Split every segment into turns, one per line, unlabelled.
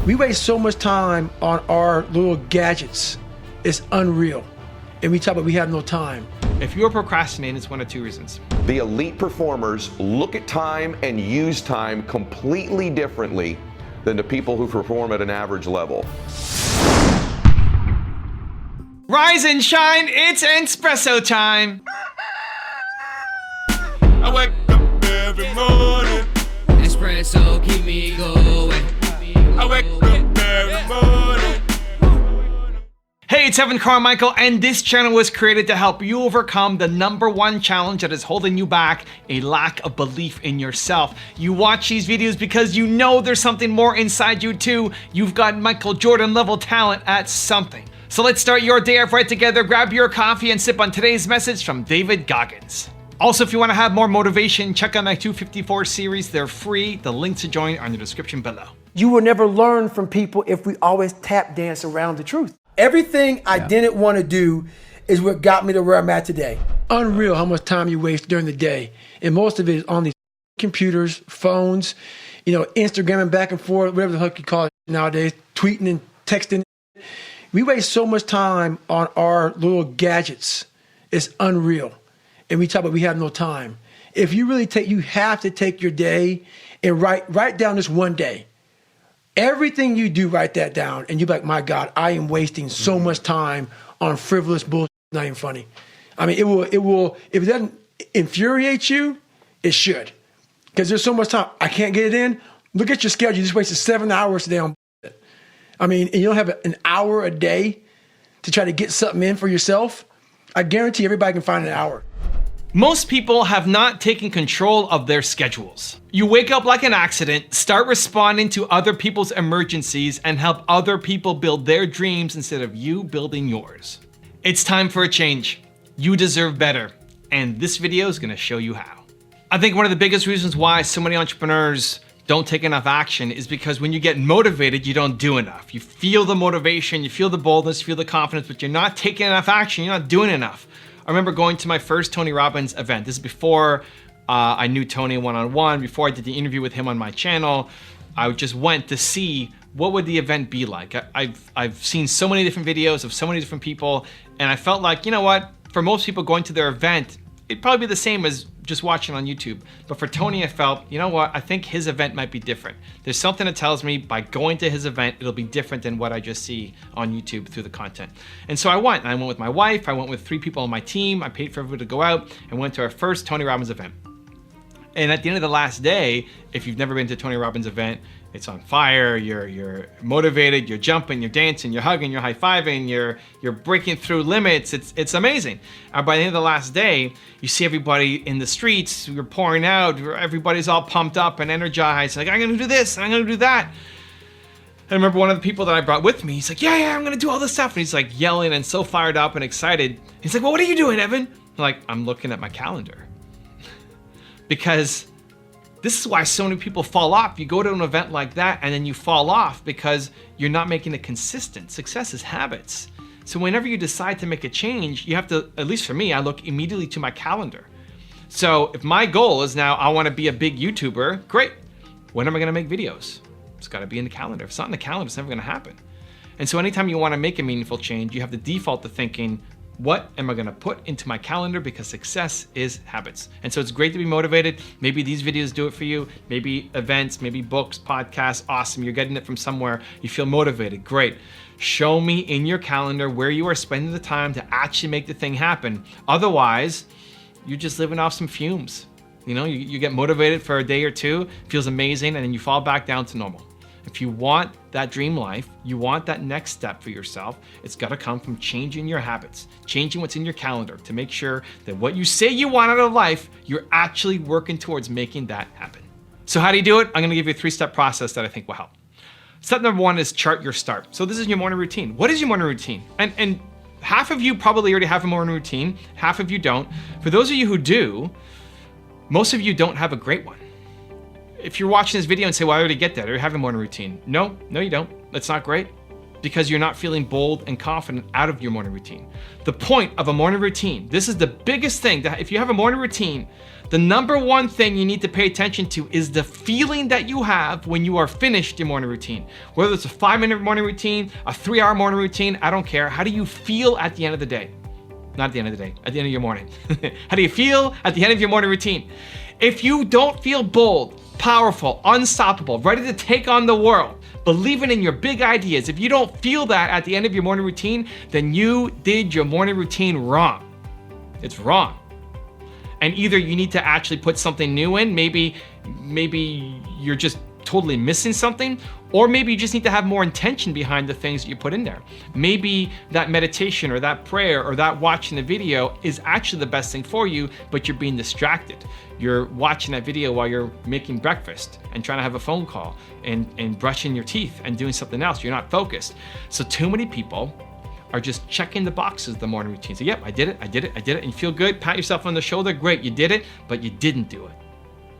We waste so much time on our little gadgets. It's unreal. And we talk about we have no time.
If you're procrastinating, it's one of two reasons.
The elite performers look at time and use time completely differently than the people who perform at an average level.
Rise and shine, it's Entspresso time. I wake up every morning.
Espresso keep me going.
I wake up every morning. Hey, it's Carmichael, and this channel was created to help you overcome the #1 challenge that is holding you back, a lack of belief in yourself. You watch these videos because you know there's something more inside you too. You've got Michael Jordan level talent at something. So let's start your day off right together. Grab your coffee and sip on today's message from David Goggins. Also, if you want to have more motivation, check out my 254 series. They're free. The links to join are in the description below.
You will never learn from people if we always tap dance around the truth. Everything I didn't want to do is what got me to where I'm at today. Unreal how much time you waste during the day. And most of it is on these computers, phones, Instagramming back and forth, whatever the heck you call it nowadays, tweeting and texting. We waste so much time on our little gadgets. It's unreal. And we talk about we have no time. If you really you have to take your day and write down this one day. Everything you do, write that down, and you're like, my God, I am wasting so much time on frivolous bullshit. Not even funny. I mean, it will, if it doesn't infuriate you, it should. Because there's so much time. I can't get it in. Look at your schedule. You just wasted 7 hours today on bullshit. I mean, and you don't have an hour a day to try to get something in for yourself. I guarantee everybody can find an hour.
Most people have not taken control of their schedules. You wake up like an accident, start responding to other people's emergencies, and help other people build their dreams instead of you building yours. It's time for a change. You deserve better, and this video is gonna show you how. I think one of the biggest reasons why so many entrepreneurs don't take enough action is because when you get motivated, you don't do enough. You feel the motivation, you feel the boldness, you feel the confidence, but you're not taking enough action, you're not doing enough. I remember going to my first Tony Robbins event. This is before I knew Tony one-on-one, before I did the interview with him on my channel. I just went to see what would the event be like. I've seen so many different videos of so many different people, and I felt like, you know what? For most people going to their event, it'd probably be the same as just watching on YouTube. But for Tony, I felt, you know what? I think his event might be different. There's something that tells me by going to his event, it'll be different than what I just see on YouTube through the content. And so I went. I went with my wife. I went with 3 people on my team. I paid for everybody to go out and went to our first Tony Robbins event. And at the end of the last day, if you've never been to a Tony Robbins event, it's on fire, you're motivated, you're jumping, you're dancing, you're hugging, you're high-fiving, you're breaking through limits. It's amazing. By the end of the last day, you see everybody in the streets, you're pouring out, everybody's all pumped up and energized, like, I'm gonna do this, and I'm gonna do that. I remember one of the people that I brought with me, he's like, yeah, I'm gonna do all this stuff. And he's like yelling and so fired up and excited. He's like, well, what are you doing, Evan? I'm like, I'm looking at my calendar. Because this is why so many people fall off. You go to an event like that and then you fall off because you're not making it consistent. Success is habits. So whenever you decide to make a change, you have to, at least for me, I look immediately to my calendar. So if my goal is now I want to be a big YouTuber, great. When am I going to make videos? It's got to be in the calendar. If it's not in the calendar, it's never going to happen. And so anytime you want to make a meaningful change, you have to default to thinking, what am I gonna put into my calendar? Because success is habits. And so it's great to be motivated. Maybe these videos do it for you. Maybe events, maybe books, podcasts, awesome. You're getting it from somewhere. You feel motivated, great. Show me in your calendar where you are spending the time to actually make the thing happen. Otherwise, you're just living off some fumes. You get motivated for a day or two, feels amazing, and then you fall back down to normal. If you want that dream life, you want that next step for yourself, it's gotta come from changing your habits, changing what's in your calendar to make sure that what you say you want out of life, you're actually working towards making that happen. So how do you do it? I'm gonna give you a 3-step process that I think will help. Step number 1 is chart your start. So this is your morning routine. What is your morning routine? And half of you probably already have a morning routine, half of you don't. For those of you who do, most of you don't have a great one. If you're watching this video and say, well, I already get that, or you have a morning routine. No, you don't. That's not great because you're not feeling bold and confident out of your morning routine. The point of a morning routine, this is the biggest thing, that if you have a morning routine, The number one thing you need to pay attention to is the feeling that you have when you are finished your morning routine. Whether it's a 5-minute morning routine, a 3-hour morning routine, I don't care. How do you feel at the end of the day? Not at the end of the day, at the end of your morning. How do you feel at the end of your morning routine? If you don't feel bold, powerful, unstoppable, ready to take on the world, believing in your big ideas, if you don't feel that at the end of your morning routine, then you did your morning routine wrong. It's wrong. And either you need to actually put something new in, maybe you're just totally missing something, or maybe you just need to have more intention behind the things that you put in there. Maybe that meditation or that prayer or that watching the video is actually the best thing for you, but you're being distracted. You're watching that video while you're making breakfast and trying to have a phone call and brushing your teeth and doing something else. You're not focused. So too many people are just checking the boxes of the morning routine. So yep, I did it, and you feel good, pat yourself on the shoulder, great, you did it, but you didn't do it.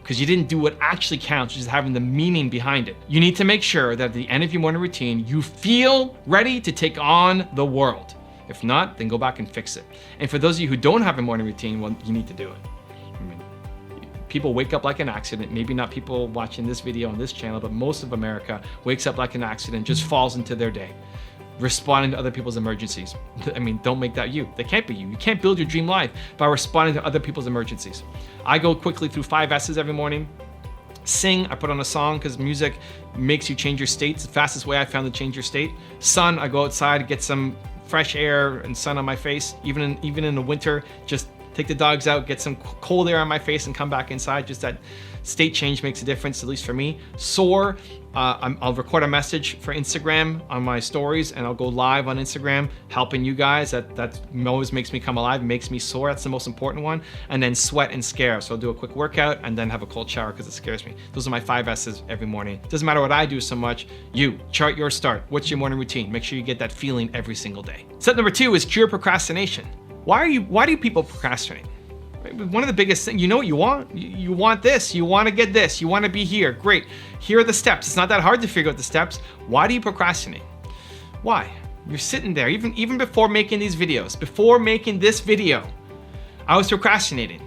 Because you didn't do what actually counts, which is having the meaning behind it. You need to make sure that at the end of your morning routine, you feel ready to take on the world. If not, then go back and fix it. And for those of you who don't have a morning routine, well, you need to do it. I mean, people wake up like an accident. Maybe not people watching this video on this channel, but most of America wakes up like an accident, just falls into their day, responding to other people's emergencies. I mean, don't make that you. That can't be you. You can't build your dream life by responding to other people's emergencies. I go quickly through 5 S's every morning. Sing, I put on a song because music makes you change your state. It's the fastest way I found to change your state. Sun, I go outside, get some fresh air and sun on my face. Even in the winter, just take the dogs out, get some cold air on my face and come back inside. Just that state change makes a difference, at least for me. Soar, I'll record a message for Instagram on my stories and I'll go live on Instagram helping you guys. That always makes me come alive, makes me soar. That's the most important one. And then sweat and scare. So I'll do a quick workout and then have a cold shower because it scares me. Those are my 5 S's every morning. Doesn't matter what I do so much. You, chart your start. What's your morning routine? Make sure you get that feeling every single day. Step number 2 is cure procrastination. Why do people procrastinate? One of the biggest things, you know what you want? You want this, you want to get this, you want to be here, great. Here are the steps. It's not that hard to figure out the steps. Why do you procrastinate? Why? You're sitting there, even before making these videos, before making this video, I was procrastinating.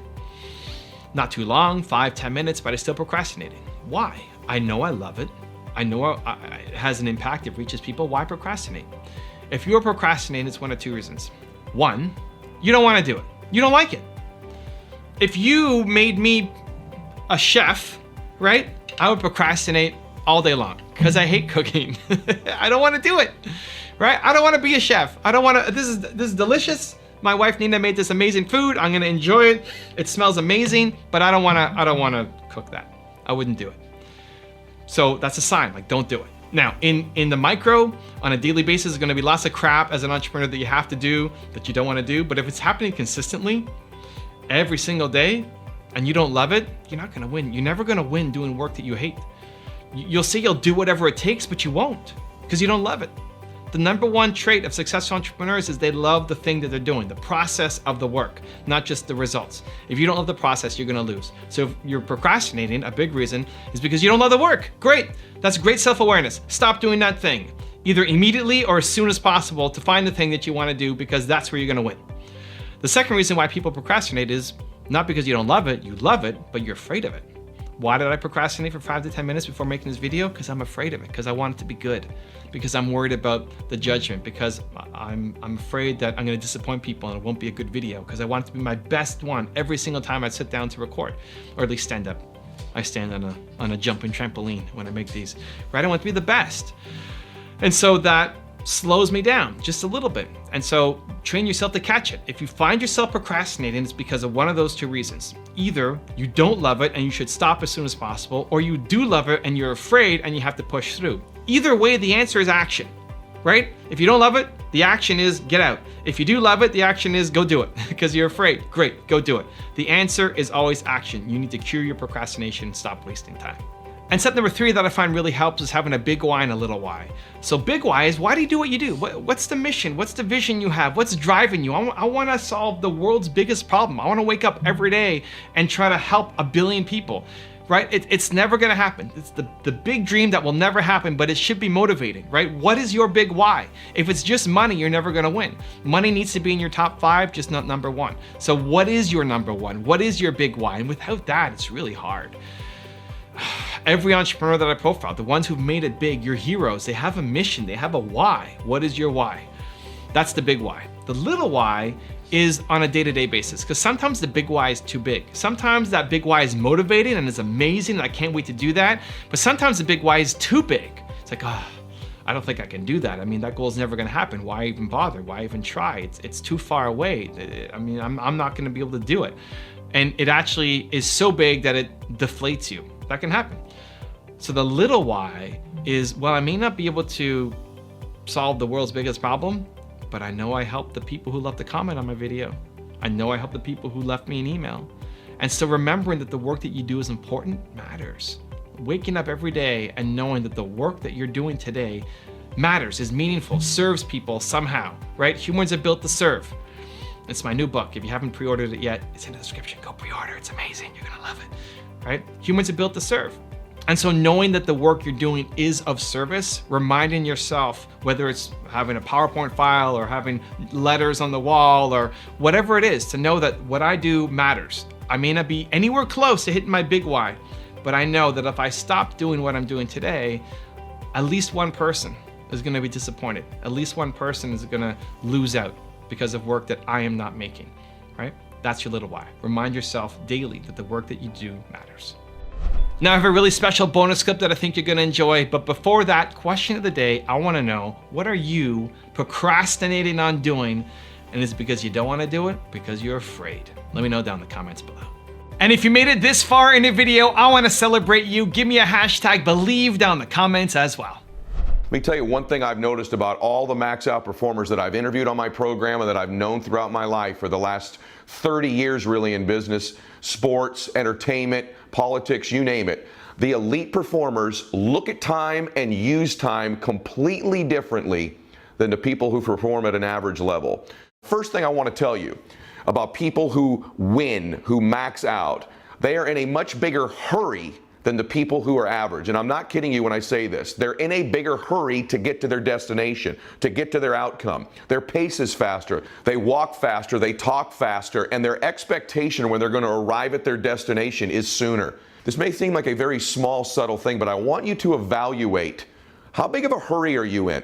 Not too long, 5-10 minutes, but I still procrastinating. Why? I know I love it. I know it has an impact, it reaches people. Why procrastinate? If you're procrastinating, it's one of 2 reasons. 1, you don't want to do it. You don't like it. If you made me a chef, right? I would procrastinate all day long because I hate cooking. I don't want to do it, right? I don't want to be a chef. I don't want to, this is delicious. My wife Nina made this amazing food. I'm going to enjoy it. It smells amazing, but I don't want to cook that. I wouldn't do it. So that's a sign, like don't do it. Now, in the micro, on a daily basis, there's going to be lots of crap as an entrepreneur that you have to do that you don't want to do. But if it's happening consistently, every single day, and you don't love it, you're not gonna win. You're never gonna win doing work that you hate. You'll say you'll do whatever it takes, but you won't, because you don't love it. The number 1 trait of successful entrepreneurs is they love the thing that they're doing, the process of the work, not just the results. If you don't love the process, you're gonna lose. So if you're procrastinating, a big reason is because you don't love the work. Great, that's great self-awareness. Stop doing that thing, either immediately or as soon as possible to find the thing that you wanna do, because that's where you're gonna win. The second reason why people procrastinate is not because you don't love it, you love it, but you're afraid of it. Why did I procrastinate for 5 to 10 minutes before making this video? Because I'm afraid of it, because I want it to be good, because I'm worried about the judgment, because I'm afraid that I'm gonna disappoint people and it won't be a good video, because I want it to be my best one every single time I sit down to record, or at least stand up. I stand on a jumping trampoline when I make these, right? I want to be the best. And so that slows me down just a little bit. And so train yourself to catch it. If you find yourself procrastinating, it's because of one of those 2 reasons. Either you don't love it and you should stop as soon as possible, or you do love it and you're afraid and you have to push through. Either way, the answer is action, right? If you don't love it, the action is get out. If you do love it, the action is go do it because you're afraid. Great, go do it. The answer is always action. You need to cure your procrastination and stop wasting time. And step number 3 that I find really helps is having a big why and a little why. So big why is, why do you do what you do? What's the mission? What's the vision you have? What's driving you? I want to solve the world's biggest problem. I want to wake up every day and try to help 1 billion people. right? It's never gonna happen. It's the big dream that will never happen, but it should be motivating, right? What is your big why? If it's just money, you're never gonna win. Money needs to be in your top 5, just not number 1. So what is your number 1? What is your big why? And without that, it's really hard. Every entrepreneur that I profiled, the ones who've made it big, your heroes, they have a mission, they have a why. What is your why? That's the big why. The little why is on a day-to-day basis, because sometimes the big why is too big. Sometimes that big why is motivating and is amazing, and I can't wait to do that. But sometimes the big why is too big. It's like, oh, I don't think I can do that. I mean, that goal is never gonna happen. Why even bother? Why even try? It's too far away. I mean, I'm not gonna be able to do it. And it actually is so big that it deflates you. That can happen. So the little why is, well, I may not be able to solve the world's biggest problem, but I know I helped the people who left a comment on my video. I know I helped the people who left me an email. And so remembering that the work that you do is important matters. Waking up every day and knowing that the work that you're doing today matters, is meaningful, serves people somehow, right? Humans are built to serve. It's my new book. If you haven't pre-ordered it yet, it's in the description. Go pre-order, it's amazing, you're gonna love it, right? Humans are built to serve. And so knowing that the work you're doing is of service, reminding yourself, whether it's having a PowerPoint file or having letters on the wall or whatever it is, to know that what I do matters. I may not be anywhere close to hitting my big why, but I know that if I stop doing what I'm doing today, at least one person is gonna be disappointed. At least one person is gonna lose out because of work that I am not making, right? That's your little why. Remind yourself daily that the work that you do matters. Now I have a really special bonus clip that I think you're gonna enjoy, but before that, question of the day, I wanna know, what are you procrastinating on doing? And is it because you don't wanna do it? Because you're afraid? Let me know down in the comments below. And if you made it this far in the video, I wanna celebrate you. Give me a hashtag believe down in the comments as well.
Let me tell you one thing I've noticed about all the max out performers that I've interviewed on my program and that I've known throughout my life for the last 30 years really in business, sports, entertainment, politics, you name it. The elite performers look at time and use time completely differently than the people who perform at an average level. First thing I want to tell you about people who win, who max out, they are in a much bigger hurry than the people who are average. And I'm not kidding you when I say this. They're in a bigger hurry to get to their destination, to get to their outcome. Their pace is faster. They walk faster, they talk faster, and their expectation when they're going to arrive at their destination is sooner. This may seem like a very small, subtle thing, but I want you to evaluate how big of a hurry are you in?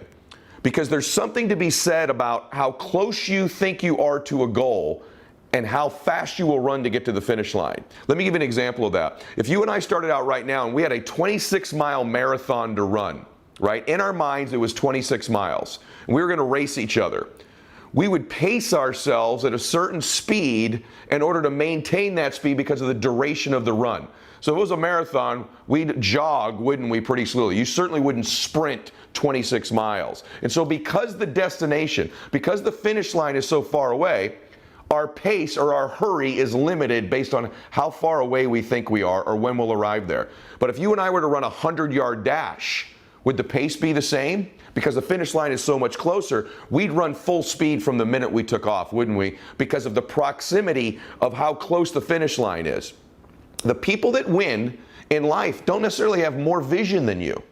Because there's something to be said about how close you think you are to a goal and how fast you will run to get to the finish line. Let me give you an example of that. If you and I started out right now and we had a 26-mile marathon to run, right? In our minds, it was 26 miles. And we were gonna race each other. We would pace ourselves at a certain speed in order to maintain that speed because of the duration of the run. So if it was a marathon, we'd jog, wouldn't we, pretty slowly. You certainly wouldn't sprint 26 miles. And so because the destination, because the finish line is so far away, our pace or our hurry is limited based on how far away we think we are or when we'll arrive there. But if you and I were to run a 100-yard dash, would the pace be the same? Because the finish line is so much closer, we'd run full speed from the minute we took off, wouldn't we? Because of the proximity of how close the finish line is. The people that win in life don't necessarily have more vision than you.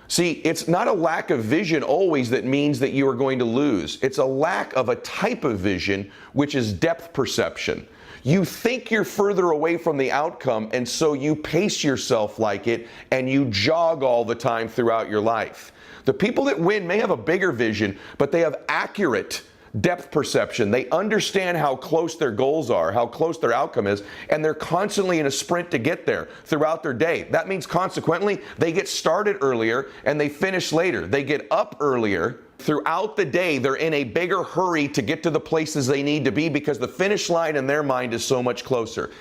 See, it's not a lack of vision always that means that you are going to lose. It's a lack of a type of vision, which is depth perception. You think you're further away from the outcome, and so you pace yourself like it, and you jog all the time throughout your life. The people that win may have a bigger vision, but they have accurate depth perception. They understand how close their goals are, how close their outcome is, and they're constantly in a sprint to get there throughout their day. That means consequently, they get started earlier and they finish later. They get up earlier. Throughout the day, they're in a bigger hurry to get to the places they need to be because the finish line in their mind is so much closer.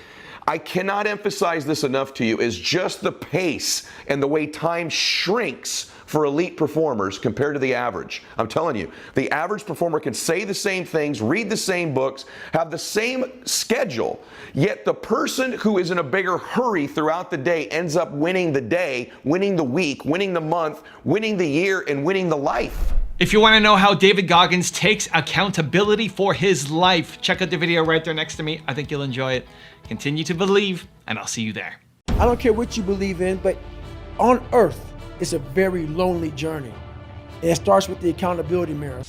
I cannot emphasize this enough to you, is just the pace and the way time shrinks for elite performers compared to the average. I'm telling you, the average performer can say the same things, read the same books, have the same schedule, yet the person who is in a bigger hurry throughout the day ends up winning the day, winning the week, winning the month, winning the year, and winning the life.
If you want to know how David Goggins takes accountability for his life, check out the video right there next to me. I think you'll enjoy it. Continue to believe, and I'll see you there.
I don't care what you believe in, but on earth, it's a very lonely journey. And it starts with the accountability mirror.